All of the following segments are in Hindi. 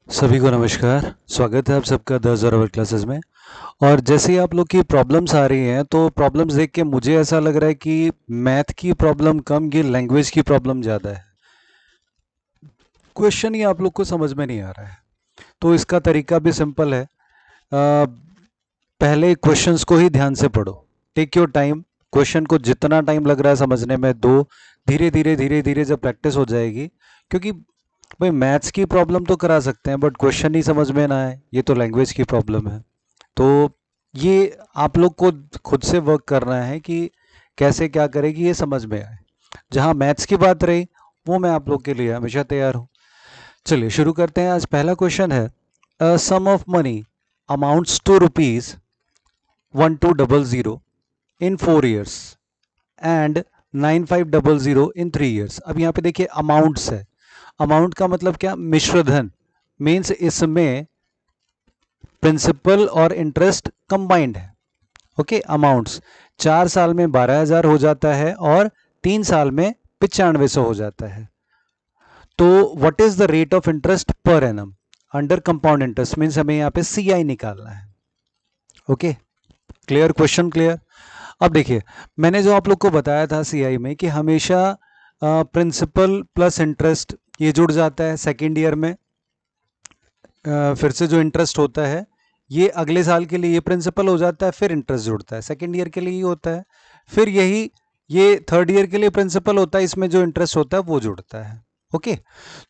सभी को नमस्कार। स्वागत है आप सबका 10,000 आवर क्लासेस में। और जैसे ही आप लोग की प्रॉब्लम्स आ रही हैं तो प्रॉब्लम्स देख के मुझे ऐसा लग रहा है कि मैथ की प्रॉब्लम कम, ये लैंग्वेज की प्रॉब्लम ज़्यादा है। क्वेश्चन ही आप लोग को समझ में नहीं आ रहा है। तो इसका तरीका भी सिंपल है। पहले क्वेश्चंस को ही ध्यान से पढ़ो। Take your time. क्वेश्चन को जितना टाइम लग रहा है समझने में दो। धीरे धीरे धीरे धीरे जब प्रैक्टिस हो जाएगी, क्योंकि भाई मैथ्स की प्रॉब्लम तो करा सकते हैं बट क्वेश्चन ही समझ में ना आए, ये तो लैंग्वेज की प्रॉब्लम है। तो ये आप लोग को खुद से वर्क करना है कि कैसे क्या करेगी ये समझ में आए। जहाँ मैथ्स की बात रही वो मैं आप लोग के लिए हमेशा तैयार हूँ। चलिए शुरू करते हैं। आज पहला क्वेश्चन है, a sum of money amounts to rupees 1200 in 4 years and 9500 in 3 years। अब यहाँ पे देखिए अमाउंट्स है। अमाउंट का मतलब क्या? मिश्र धन। मीन्स इसमें प्रिंसिपल और इंटरेस्ट कंबाइंड है। ओके, अमाउंट्स 4 साल में 12,000 हो जाता है और 3 साल में 9500 हो जाता है। तो what is the rate of interest per annum under compound interest? Means हमें यहाँ पे CI निकालना है। Okay, clear? Question clear? अब देखिए, मैंने जो आप लोग को बताया था CI में कि हमेशा प्रिंसिपल प्लस इंटरेस्ट ये जुड़ जाता है सेकेंड ईयर में। फिर से जो इंटरेस्ट होता है ये अगले साल के लिए ये प्रिंसिपल हो जाता है, फिर इंटरेस्ट जुड़ता है। सेकेंड ईयर के लिए ये होता है, फिर यही ये थर्ड ईयर के लिए प्रिंसिपल होता है, इसमें जो इंटरेस्ट होता है वो जुड़ता है। ओके,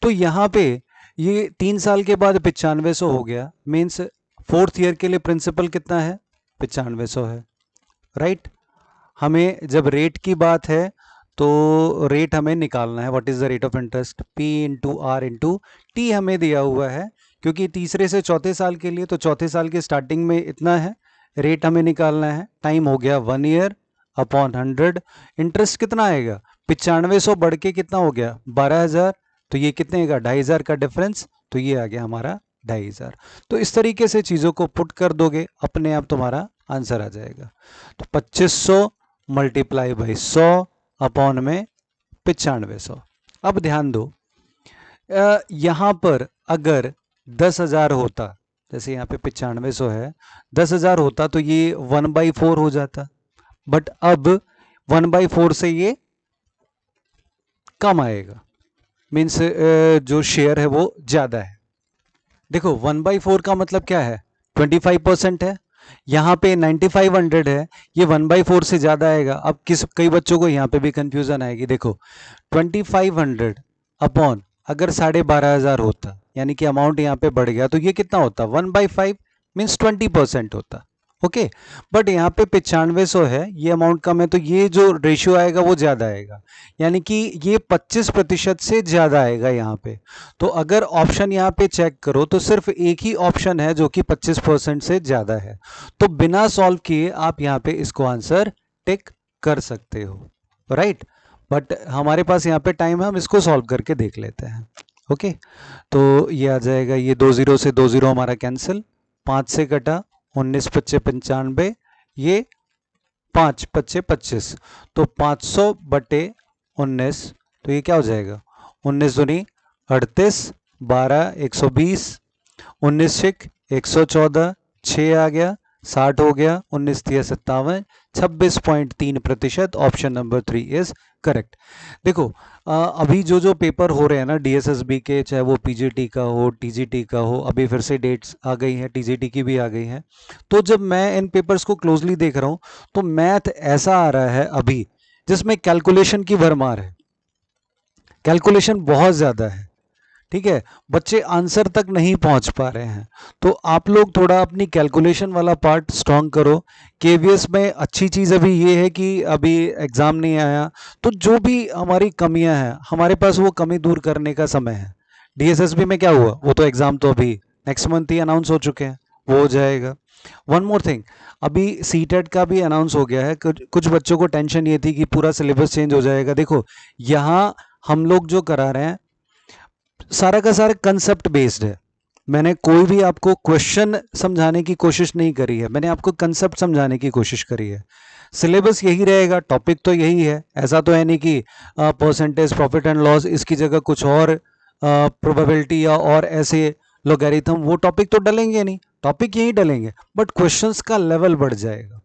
तो यहाँ पे ये 3 साल के बाद 9500 हो गया। मीन्स फोर्थ ईयर के लिए प्रिंसिपल कितना है? 9500 है। राइट? हमें जब रेट की बात है तो रेट हमें निकालना है। What is the rate of interest? P into R into T हमें दिया हुआ है, क्योंकि तीसरे से चौथे साल के लिए तो चौथे साल के स्टार्टिंग में इतना है, रेट हमें निकालना है। टाइम हो गया 1 year अपॉन 100। इंटरेस्ट कितना आएगा? 9500 बढ़ के कितना हो गया? 12,000। तो ये कितने का? 2,500 का डिफरेंस। तो ये आ गया हमारा 2,500। तो इस तरीके से चीज़ों को पुट कर दोगे, अपने आप तुम्हारा आंसर आ जाएगा। तो 2500 मल्टीप्लाई बाई 100 अपॉन में 9500। अब ध्यान दो, यहाँ पर अगर 10,000 होता, जैसे यहाँ पे 9500 है, 10,000 होता तो ये 1/4 हो जाता। बट अब 1/4 से ये कम आएगा। मीन्स जो शेयर है वो ज़्यादा है। देखो 1/4 का मतलब क्या है? 25% है। यहाँ पे 9500 है, ये 1/4 से ज़्यादा आएगा। अब कई बच्चों को यहाँ पे भी कंफ्यूजन आएगी। देखो 2500 अपॉन अगर 12,500 होता, यानी कि अमाउंट यहाँ पे बढ़ गया, तो ये कितना होता? 1/5 मीन्स 20% होता। ओके, बट यहाँ पे 9500 है, ये अमाउंट कम है, तो ये जो रेशियो आएगा वो ज़्यादा आएगा, यानी कि ये 25% से ज़्यादा आएगा यहाँ पे। तो अगर ऑप्शन यहाँ पे चेक करो तो सिर्फ एक ही ऑप्शन है जो कि 25% से ज़्यादा है। तो बिना सॉल्व किए आप यहाँ पे इसको आंसर टिक कर सकते हो। राइट? बट हमारे पास यहाँ पे टाइम है, हम इसको सॉल्व करके देख लेते हैं। ओके, तो ये आ जाएगा, ये 20 से 20 हमारा कैंसिल, 5 से कटा, 19 पच्चे 95, ये 5 पच्चे 25, तो 500 बटे 19, तो ये क्या हो जाएगा? 19 दूनी 38, 12 120, 19 छिक 114, 6 आ गया, 60 हो गया, 19 तिया 57, 26.3%। Option number 3 is correct. देखो अभी जो जो पेपर हो रहे हैं ना DSSB के, चाहे वो PGT का हो, TGT का हो, अभी फिर से डेट्स आ गई हैं, TGT की भी आ गई हैं। तो जब मैं इन पेपर्स को क्लोजली देख रहा हूँ तो मैथ ऐसा आ रहा है अभी जिसमें कैलकुलेशन की भरमार है। कैलकुलेशन बहुत ज़्यादा है। ठीक है, बच्चे आंसर तक नहीं पहुंच पा रहे हैं। तो आप लोग थोड़ा अपनी कैलकुलेशन वाला पार्ट स्ट्रांग करो। KVS में अच्छी चीज़ अभी ये है कि अभी एग्ज़ाम नहीं आया, तो जो भी हमारी कमियां हैं हमारे पास वो कमी दूर करने का समय है। DSSB में क्या हुआ? वो तो एग्ज़ाम तो अभी नेक्स्ट मंथ ही अनाउंस हो चुके हैं, वो हो जाएगा। वन मोर थिंग, अभी CTET का भी अनाउंस हो गया है। कुछ बच्चों को टेंशन ये थी कि पूरा सिलेबस चेंज हो जाएगा। देखो यहाँ हम लोग जो करा रहे हैं सारा का सारा कंसेप्ट बेस्ड है। मैंने कोई भी आपको क्वेश्चन समझाने की कोशिश नहीं करी है, मैंने आपको कंसेप्ट समझाने की कोशिश करी है। सिलेबस यही रहेगा, टॉपिक तो यही है। ऐसा तो है नहीं कि परसेंटेज, प्रॉफिट एंड लॉस, इसकी जगह कुछ और प्रोबेबिलिटी या और ऐसे लॉगरिथम, वो टॉपिक तो डलेंगे नहीं, टॉपिक यही डलेंगे, बट क्वेश्चंस का लेवल बढ़ जाएगा।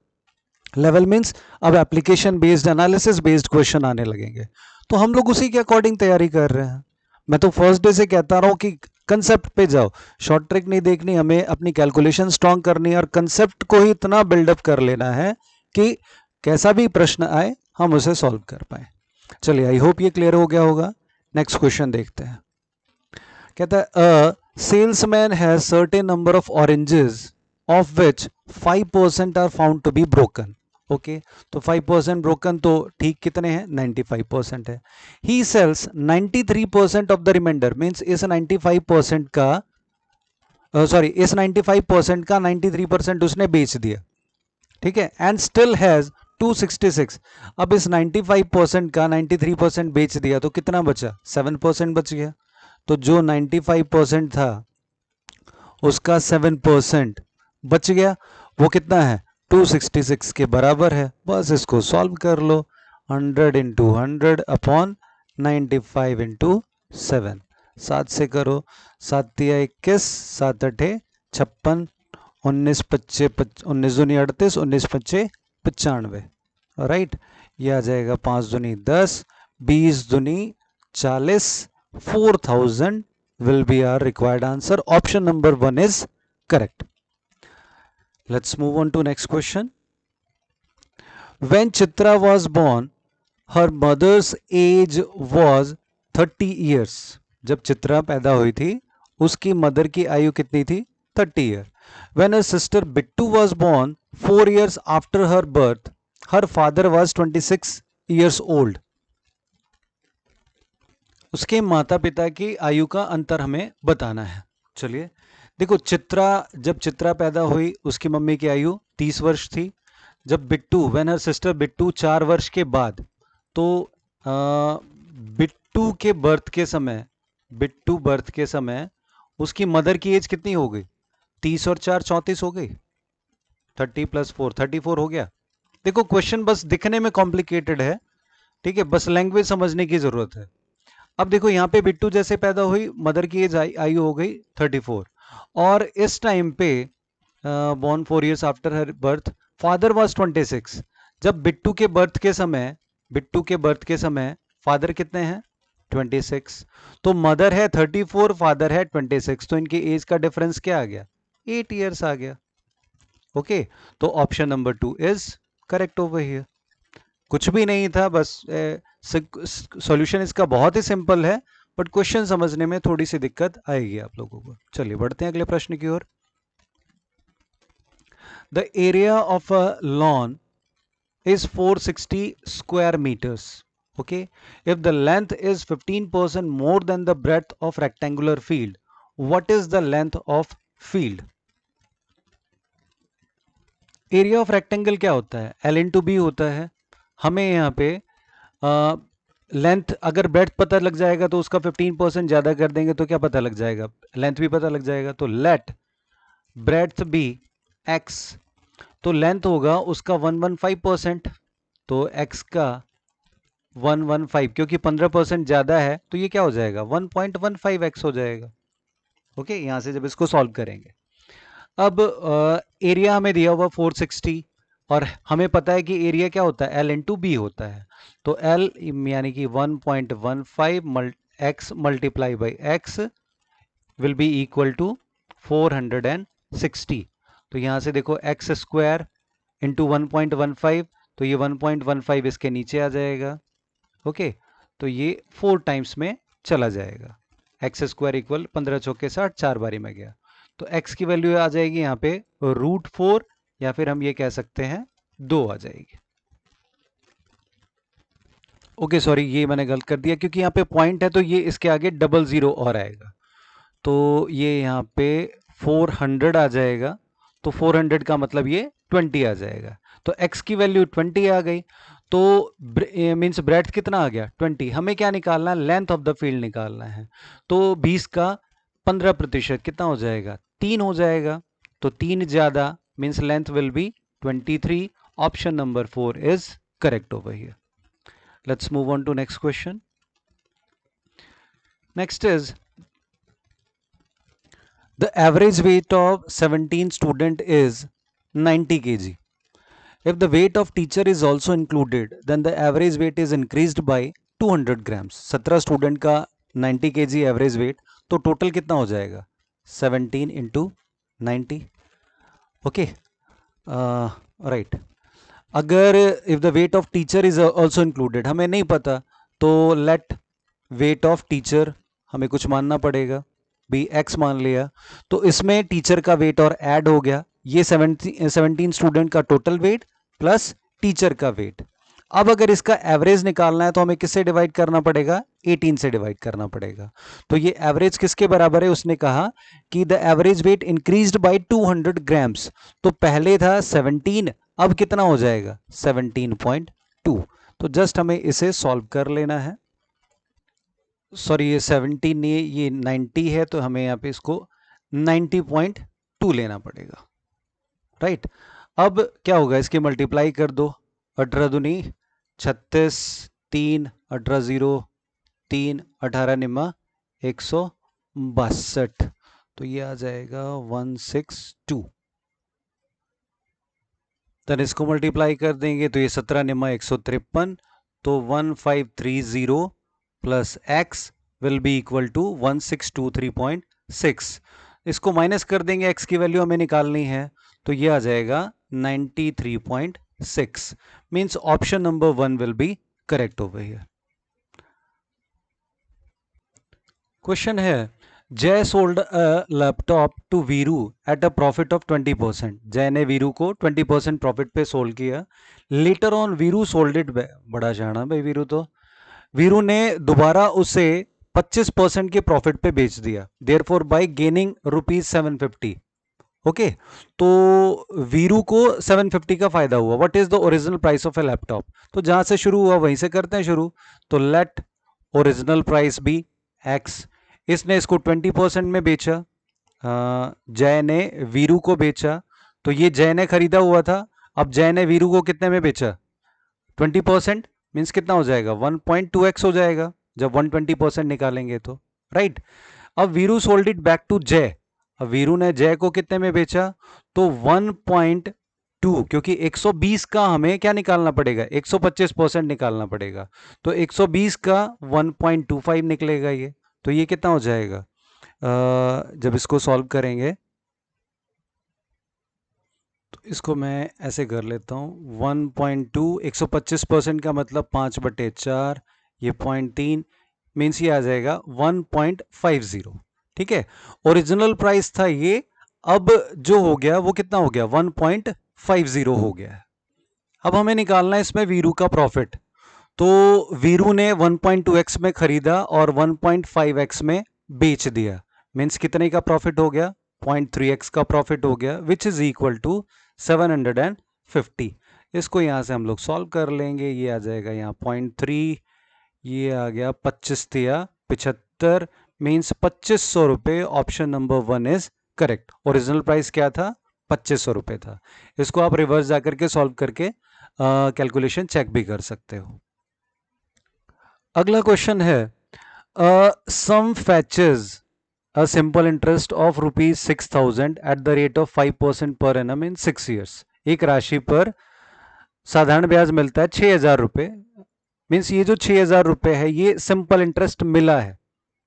लेवल मीन्स अब application based, analysis based question आने लगेंगे, तो हम लोग उसी के अकॉर्डिंग तैयारी कर रहे हैं। मैं तो फर्स्ट डे से कहता रहा हूँ कि कंसेप्ट पे जाओ, शॉर्ट ट्रिक नहीं देखनी, हमें अपनी कैलकुलेशन स्ट्रांग करनी है और कंसेप्ट को ही इतना बिल्डअप कर लेना है कि कैसा भी प्रश्न आए हम उसे सॉल्व कर पाए। चलिए, आई होप ये क्लियर हो गया होगा। नेक्स्ट क्वेश्चन देखते हैं। कहता है a salesman has certain number of oranges of which 5% are found to be broken. Okay, तो 5% ब्रोकन, तो ठीक कितने हैं? 95% है। He sells 93% of the reminder, means इस 95% का सॉरी इस 95% का 93% उसने बेच दिया, ठीक है, एंड स्टिल हैज 266। अब इस 95% का 93% बेच दिया तो कितना बचा? 7% बच गया। तो जो 95% था उसका 7% बच गया, वो कितना है? 266 के बराबर है। बस इसको सॉल्व कर लो, 100 इंटू 100 अपॉन 95 इंटू 7, 7 से करो, 7 तिया 21, 7 अठे 56, 19 पच्चे 19 दूनी 38, 19 पच्चे 95, राइट। ये आ जाएगा 5 दूनी 10, 20 दूनी 40, 4000 will be our required answer. Option number 1 is correct. Let's move on to next question. When Chitra was born, her mother's age was 30 years. जब चित्रा पैदा हुई थी उसकी मदर की आयु कितनी थी? 30 year. When her sister Bittu was born 4 years after her birth, her father was 26 years old. उसके माता पिता की आयु का अंतर हमें बताना है। चलिए देखो, जब चित्रा पैदा हुई उसकी मम्मी की आयु 30 वर्ष थी। जब Bittu, when her sister Bittu 4 वर्ष के बाद, तो बिट्टू बर्थ के समय उसकी मदर की एज कितनी हो गई? 30 और 4 34 हो गई, 30 प्लस 4 34 हो गया। देखो क्वेश्चन बस दिखने में कॉम्प्लिकेटेड है, ठीक है, बस लैंग्वेज समझने की जरूरत है। अब देखो यहाँ पे बिट्टू जैसे पैदा हुई, मदर की एज आयु हो गई 34, और इस टाइम पे born 4 years after her birth, father was 26। जब बिट्टू के बर्थ के समय फादर कितने हैं? 26। तो मदर है 34, फादर है 26, तो इनके एज का डिफरेंस क्या आ गया? 8 इयर्स आ गया। ओके, तो option number 2 is correct over here. कुछ भी नहीं था, बस सॉल्यूशन इसका बहुत ही सिंपल है, बट क्वेश्चन समझने में थोड़ी सी दिक्कत आएगी आप लोगों को। चलिए बढ़ते हैं अगले प्रश्न की ओर। The area of a lawn is 460 square meters. Okay, if the length is 15% more than the breadth of rectangular field, what is the length of field? Area of rectangle क्या होता है? L इंटू बी होता है। हमें यहाँ पे लेंथ अगर ब्रेड्थ पता लग जाएगा तो उसका 15% ज्यादा कर देंगे तो क्या पता लग जाएगा? लेंथ भी पता लग जाएगा। तो लेट ब्रेड्थ बी x, तो लेंथ होगा उसका 115%, तो x का 115, क्योंकि 15% ज्यादा है तो ये क्या हो जाएगा? 1.15x हो जाएगा। ओके, यहां से जब इसको सॉल्व करेंगे, अब एरिया हमें दिया हुआ 460 और हमें पता है कि एरिया क्या होता है? L इंटू बी होता है। तो L यानी कि 1.15 x multiply by x will be equal to 460। तो यहां से देखो x स्क्वायर इंटू 1.15, तो ये 1.15 इसके नीचे आ जाएगा। ओके, तो ये 4 टाइम्स में चला जाएगा। एक्स स्क्वायर इक्वल 15 चौके 60, 4 बारी में गया, तो x की वैल्यू आ जाएगी यहाँ पे √4, या फिर हम ये कह सकते हैं 2 आ जाएगी। ओके सॉरी, ये मैंने गलत कर दिया, क्योंकि यहाँ पे पॉइंट है तो ये इसके आगे डबल जीरो और आएगा, तो ये यहाँ पे 400 आ जाएगा, तो 400 का मतलब ये 20 आ जाएगा। तो x की वैल्यू 20 आ गई, तो मीन्स ब्रेड्थ कितना आ गया? 20। हमें क्या निकालना है? लेंथ ऑफ द फील्ड निकालना है। तो 20 का 15% कितना हो जाएगा? 3 हो जाएगा, तो 3 ज्यादा means length will be 23। Option number 4 is correct over here. Let's move on to next question. Next is The average weight of 17 student is 90 kg. If the weight of teacher is also included, then the average weight is increased by 200 grams. 17 student का 90 kg एवरेज वेट, तो टोटल कितना हो जाएगा 17 इंटू 90. Okay, right. अगर if the weight of teacher is also included, हमें नहीं पता, तो लेट वेट ऑफ टीचर हमें कुछ मानना पड़ेगा, भी एक्स मान लिया, तो इसमें टीचर का वेट और ऐड हो गया, ये 17 स्टूडेंट का टोटल वेट प्लस टीचर का वेट. अब अगर इसका एवरेज निकालना है तो हमें किससे डिवाइड करना पड़ेगा, 18 से डिवाइड करना पड़ेगा. तो ये एवरेज किसके बराबर है, उसने कहा कि the average weight increased by 200 grams. तो पहले था 17, अब कितना हो जाएगा 17.2. तो जस्ट हमें इसे सॉल्व कर लेना है. सॉरी, ये 17 नहीं, ये 90 है, तो हमें यहाँ पे इसको 90.2 लेना पड़ेगा. राइट. अब क्या होगा, इसकी मल्टीप्लाई कर दो, 18 दूनी 36, 3 18 0 3 18 निम्मा 162, तो ये आ जाएगा 162. तो इसको मल्टीप्लाई कर देंगे तो ये 17 निम्मा 153, तो 1530 plus x will be equal to 1623.6. इसको माइनस कर देंगे, एक्स की वैल्यू हमें निकालनी है, तो ये आ जाएगा 93.6. Means option number 1 will be correct over here. Question है, Jay sold a laptop to Veeru at a profit of 20%. Jay ने वीरू को 20% प्रॉफिट पे सोल्ड किया. Later on Veeru sold it, बड़ा जाना भाई वीरू, तो वीरू ने दोबारा उसे 25% के प्रॉफिट पे बेच दिया, देयरफॉर बाय गेनिंग ₹750. ओके, तो वीरू को 750 का फायदा हुआ. What is the original price of A laptop, तो जहां से शुरू हुआ वहीं से करते हैं शुरू. तो let original price be x. इसने इसको 20% में बेचा, जय ने वीरू को बेचा, तो ये जय ने खरीदा हुआ था. अब जय ने वीरू को कितने में बेचा, 20%, मीन्स कितना हो जाएगा 1.2x हो जाएगा जब 120% निकालेंगे तो. राइट. अब Veeru sold it back to Jay. अब वीरू ने जय को कितने में बेचा, तो 1.2, क्योंकि 120 का हमें क्या निकालना पड़ेगा, 125% निकालना पड़ेगा, तो 120 का 1.25 निकलेगा ये. तो ये कितना हो जाएगा, जब इसको सॉल्व करेंगे तो इसको मैं ऐसे कर लेता हूँ, 1.2 125% का मतलब 5/4, ये 0.3, मीन्स ये आ जाएगा 1.50. ठीक है, ओरिजिनल प्राइस था ये, अब जो हो गया वो कितना हो गया 1.50 हो गया. अब हमें निकालना है इसमें वीरू का प्रॉफिट. तो वीरू ने 1.2x में खरीदा और 1.5x में बेच दिया, मीन्स कितने का प्रॉफिट हो गया, 0.3x का प्रॉफिट हो गया, विच इज इक्वल टू 750. इसको यहां से हम लोग सॉल्व कर लेंगे, ये आ जाएगा यहाँ 0.3, ये आ गया 25 तिया 75, मीन्स 2500 रुपये. Option number 1 is correct. Original price क्या था, 2500 रुपये था. इसको आप रिवर्स जाकर के सॉल्व करके कैलकुलेशन चेक भी कर सकते हो. अगला क्वेश्चन है, सम fetches a simple interest of ₹6,000 at the rate of 5% per annum in 6 years. एक राशि पर साधारण ब्याज मिलता है 6,000 रुपये. मीन्स ये जो 6,000 रुपये है ये सिंपल इंटरेस्ट मिला है,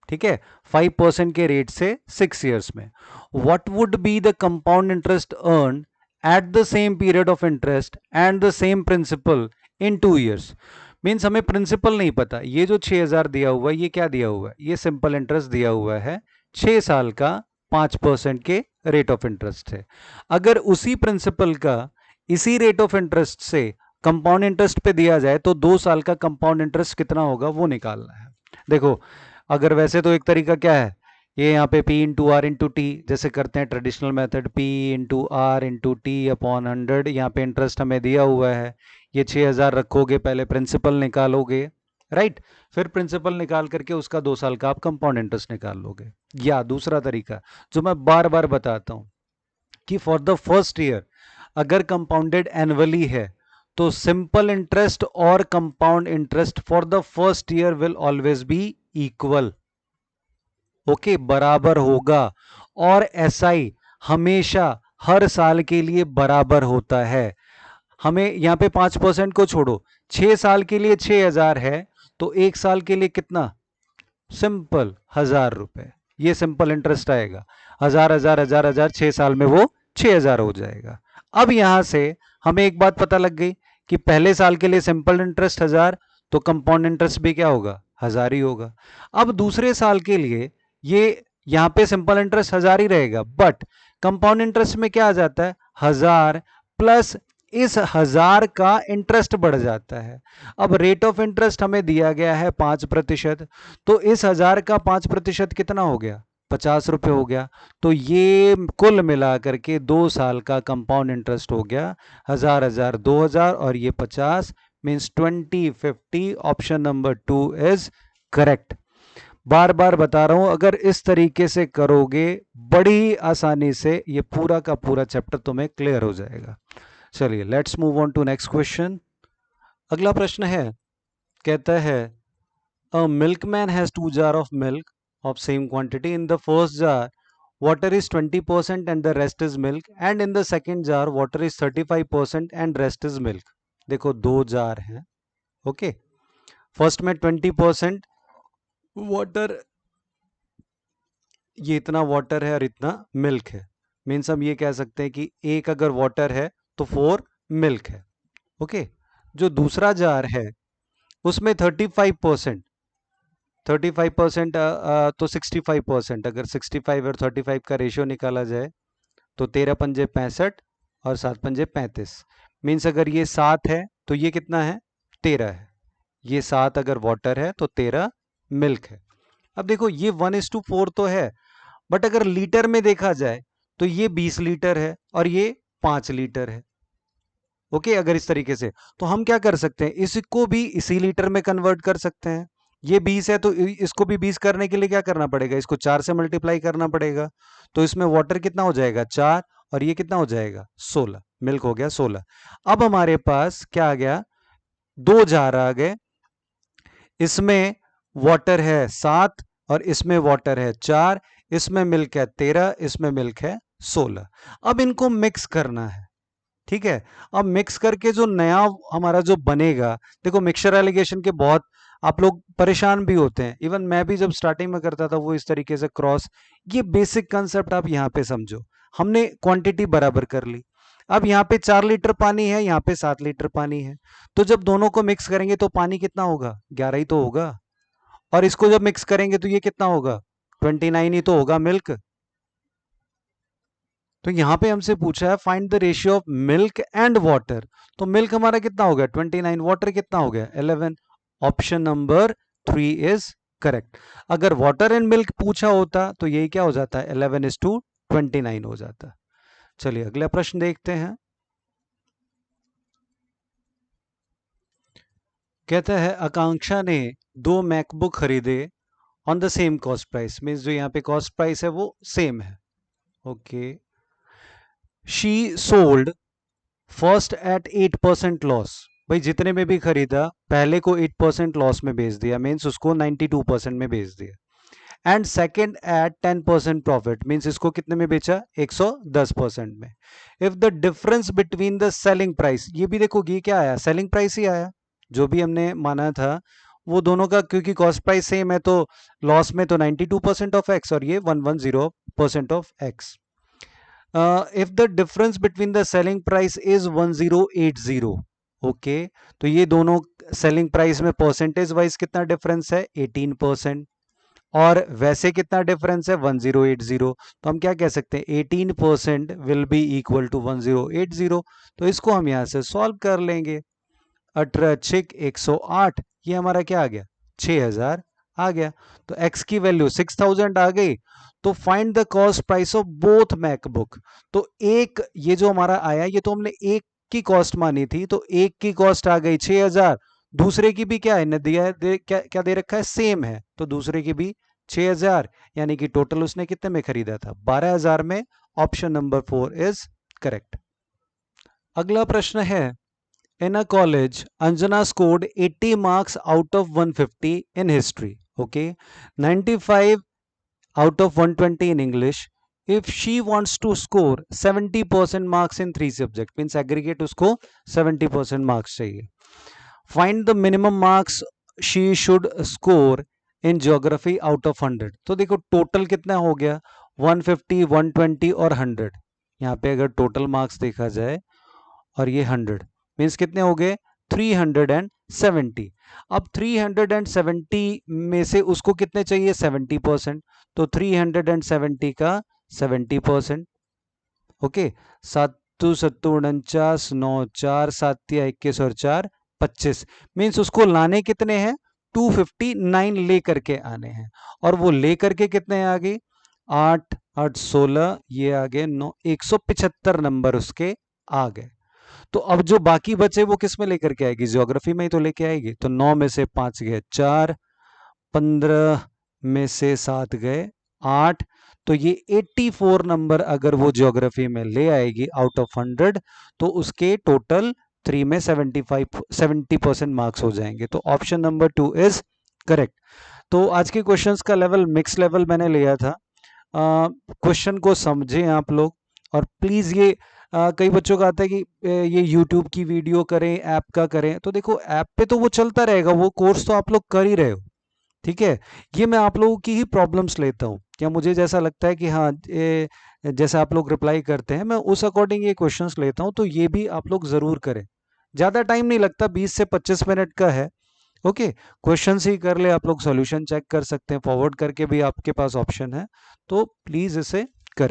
ठीक है, 5% के रेट से 6 ईयर्स में. What would be the compound interest earn at the same period of interest and the same principal in 2 years. Means हमें प्रिंसिपल नहीं पता, ये जो 6,000 दिया हुआ है ये क्या दिया हुआ है, ये सिंपल इंटरेस्ट दिया हुआ है 6 साल का 5% के रेट ऑफ इंटरेस्ट है. अगर उसी प्रिंसिपल का इसी रेट ऑफ इंटरेस्ट से कंपाउंड इंटरेस्ट पे दिया जाए तो 2 साल का कंपाउंड इंटरेस्ट कितना होगा वो निकालना है. देखो, अगर वैसे तो एक तरीका क्या है, ये यहाँ पे P into R into T जैसे करते हैं traditional method, P into R into T upon 100. यहाँ पे इंटरेस्ट हमें दिया हुआ है, ये 6,000 रखोगे, पहले प्रिंसिपल निकालोगे, राइट, फिर प्रिंसिपल निकाल करके उसका 2 साल का आप कंपाउंड इंटरेस्ट निकाल लोगे. या दूसरा तरीका जो मैं बार बार बताता हूं कि फॉर द फर्स्ट ईयर अगर कंपाउंडेड एनुअली है तो सिंपल इंटरेस्ट और compound interest for the first year will always be equal. Okay, बराबर होगा. और एसआई हमेशा हर साल के लिए बराबर होता है। हमें यहाँ पे 5% को छोड़ो, 6 साल के लिए 6,000 है, तो एक साल के लिए कितना? सिंपल 1,000 रुपए। ये सिंपल इंटरेस्ट आएगा, 1,000 1,000 1,000 6 साल में वो 6,000 हो जाएगा। अब यहां से हमें एक बात पता लग गई कि पहले साल के लिए सिंपल इंटरेस्ट 1,000, तो कंपाउंड इंटरेस्ट भी क्या होगा? 1,000 ही होगा। अब दूसरे साल के लिए ये यहाँ पे सिंपल इंटरेस्ट 1,000 ही रहेगा, बट कंपाउंड इंटरेस्ट में क्या आ जाता है? 1,000 प्लस इस 1,000 का इंटरेस्ट बढ़ जाता है। अब रेट ऑफ इंटरेस्ट हमें दिया गया है 5%, तो इस 1,000 का 5% कितना हो गया? 50 रुपये हो गया। तो ये कुल मिलाकर के 2 साल का कंपाउंड इंटरेस्ट हो गया 1,000 1,000 2,000 और ये 50 means 2050। Option number 2 is correct. बार बार बता रहा हूं, अगर इस तरीके से करोगे बड़ी आसानी से ये पूरा का पूरा चैप्टर तुम्हें क्लियर हो जाएगा। चलिए let's move on to next question. अगला प्रश्न है, कहता है a milkman has 2 jar of milk of same quantity. In the first jar water is 20% and the rest is milk, and in the second jar water is 35% and rest is milk. देखो दो जार हैं, ओके। फर्स्ट में 20% वाटर, ये इतना वाटर है और इतना मिल्क है। मीन्स हम ये कह सकते हैं कि एक अगर वाटर है तो 4 मिल्क है, ओके। जो दूसरा जार है उसमें 35%, 35% तो 65%, अगर 65 और 35 का रेशियो निकाला जाए तो 13 पंजे 65 और 7 पंजे 35। मीन्स अगर ये 7 है तो ये कितना है? 13 है। ये 7 अगर वाटर है तो 13 मिल्क है। अब देखो ये 1:4 तो है, बट अगर लीटर में देखा जाए तो ये 20 लीटर है और ये 5 लीटर है, ओके। अगर इस तरीके से, तो हम क्या कर सकते हैं, इसको भी इसी लीटर में कन्वर्ट कर सकते हैं। ये 20 है तो इसको भी 20 करने के लिए क्या करना पड़ेगा? इसको 4 से मल्टीप्लाई करना पड़ेगा। तो इसमें वाटर कितना हो जाएगा? 4, और ये कितना हो जाएगा? 16। मिल्क हो गया 16। अब हमारे पास क्या आ गया? 2 जार आ गए। इसमें वाटर है 7 और इसमें वाटर है 4, इसमें मिल्क है 13, इसमें मिल्क है 16। अब इनको मिक्स करना है, ठीक है। अब मिक्स करके जो नया हमारा जो बनेगा, देखो मिक्सचर एलिगेशन के बहुत आप लोग परेशान भी होते हैं, इवन मैं भी जब स्टार्टिंग में करता था वो इस तरीके से क्रॉस। ये बेसिक कंसेप्ट आप यहाँ पे समझो। हमने क्वांटिटी बराबर कर ली। अब यहाँ पे 4 लीटर पानी है, यहाँ पे 7 लीटर पानी है, तो जब दोनों को मिक्स करेंगे तो पानी कितना होगा? 11 ही तो होगा। और इसको जब मिक्स करेंगे तो ये कितना होगा? 29 ही तो होगा मिल्क। तो यहां पे हमसे पूछा है find the ratio of milk and water. तो मिल्क हमारा कितना हो गया? 29। वाटर कितना हो गया? 11। Option number 3 is correct. अगर वाटर एंड मिल्क पूछा होता तो यही क्या हो जाता है? 11:29 हो जाता। चलिए अगला प्रश्न देखते हैं। कहता है आकांक्षा ने 2 मैकबुक खरीदे on the same cost price. Means जो यहाँ पे कॉस्ट प्राइस है वो सेम है, okay. She sold first at 8% loss. भाई जितने में भी खरीदा पहले को 8% लॉस में बेच दिया, मीन्स उसको 92% में बेच दिया। And second at 10% profit, means इसको कितने में बेचा? 110% में। If the difference between the selling price, ये भी देखो ये क्या आया? सेलिंग प्राइस ही आया, जो भी हमने माना था वो दोनों का, क्योंकि कॉस्ट प्राइस सेम है तो लॉस में तो 92% ऑफ एक्स और ये 110% of x. If the difference between the selling price is 1080, okay, तो ये दोनों सेलिंग प्राइस में परसेंटेज वाइज कितना डिफरेंस है? 18%। और वैसे कितना डिफरेंस है? 1080। तो हम क्या कह सकते हैं? 18% विल बी इक्वल टू 1080। तो इसको हम यहां से सॉल्व कर लेंगे। 18 108, ये हमारा क्या आ गया? 6000 आ गया। तो x की वैल्यू 6000 आ गई। तो find the cost price of both MacBook. तो एक ये जो हमारा आया, ये तो हमने एक की कॉस्ट मानी थी, तो एक की कॉस्ट आ गई 6000, दूसरे की भी क्या है न दिया है, क्या दे रखा है? सेम है, तो दूसरे की भी 6000, यानी कि टोटल उसने कितने में खरीदा था? 12,000 में। Option number 4 is correct. अगला प्रश्न है, in a college Anjana scored 80 marks out of 150 in history, okay, 95 out of 120 in English, if she wants to score 70% marks in 3 subject, means aggregate उसको 70% marks चाहिए. Find the minimum marks she should score in geography out of 100. तो देखो टोटल कितना हो गया, 150, 120 और 100. यहाँ पे अगर टोटल मार्क्स देखा जाए और ये 100 मीन्स कितने हो गए, 370. अब 370 में से उसको कितने चाहिए, 70%. तो 370 का 70%. ओके, 7 7 49 9 4 7 21 और 4 25 मीन्स उसको लाने कितने हैं, 259 ले करके आने हैं. और वो ले करके कितने आ गए, 8 8 16, ये आ गए 9, 175 नंबर उसके आ गए. तो अब जो बाकी बचे वो किस में लेकर के आएगी, ज्योग्राफी में ही तो लेके आएगी. तो 9 में से 5 गए 4, 15 में से 7 गए 8, तो ये 84 नंबर अगर वो ज्योग्राफी में ले आएगी आउट ऑफ 100, तो उसके टोटल 3 में 70% मार्क्स हो जाएंगे. तो ऑप्शन नंबर 2 इज करेक्ट. तो आज के क्वेश्चंस का लेवल मिक्स लेवल मैंने लिया था. क्वेश्चन को समझें आप लोग, और प्लीज ये कई बच्चों का आता है कि ये YouTube की वीडियो करें, ऐप का करें. तो देखो ऐप पे तो वो चलता रहेगा, वो कोर्स तो आप लोग कर ही रहे हो, ठीक है. ये मैं आप लोगों की ही प्रॉब्लम्स लेता हूँ, क्या मुझे जैसा लगता है कि हाँ जैसा आप लोग रिप्लाई करते हैं मैं उस अकॉर्डिंग ये क्वेश्चंस लेता हूँ. तो ये भी आप लोग ज़रूर करें. ज़्यादा टाइम नहीं लगता, 20 से 25 मिनट का है. ओके, क्वेश्चंस ही कर ले आप लोग, सॉल्यूशन चेक कर सकते हैं, फॉरवर्ड करके भी आपके पास ऑप्शन है. तो प्लीज़ इसे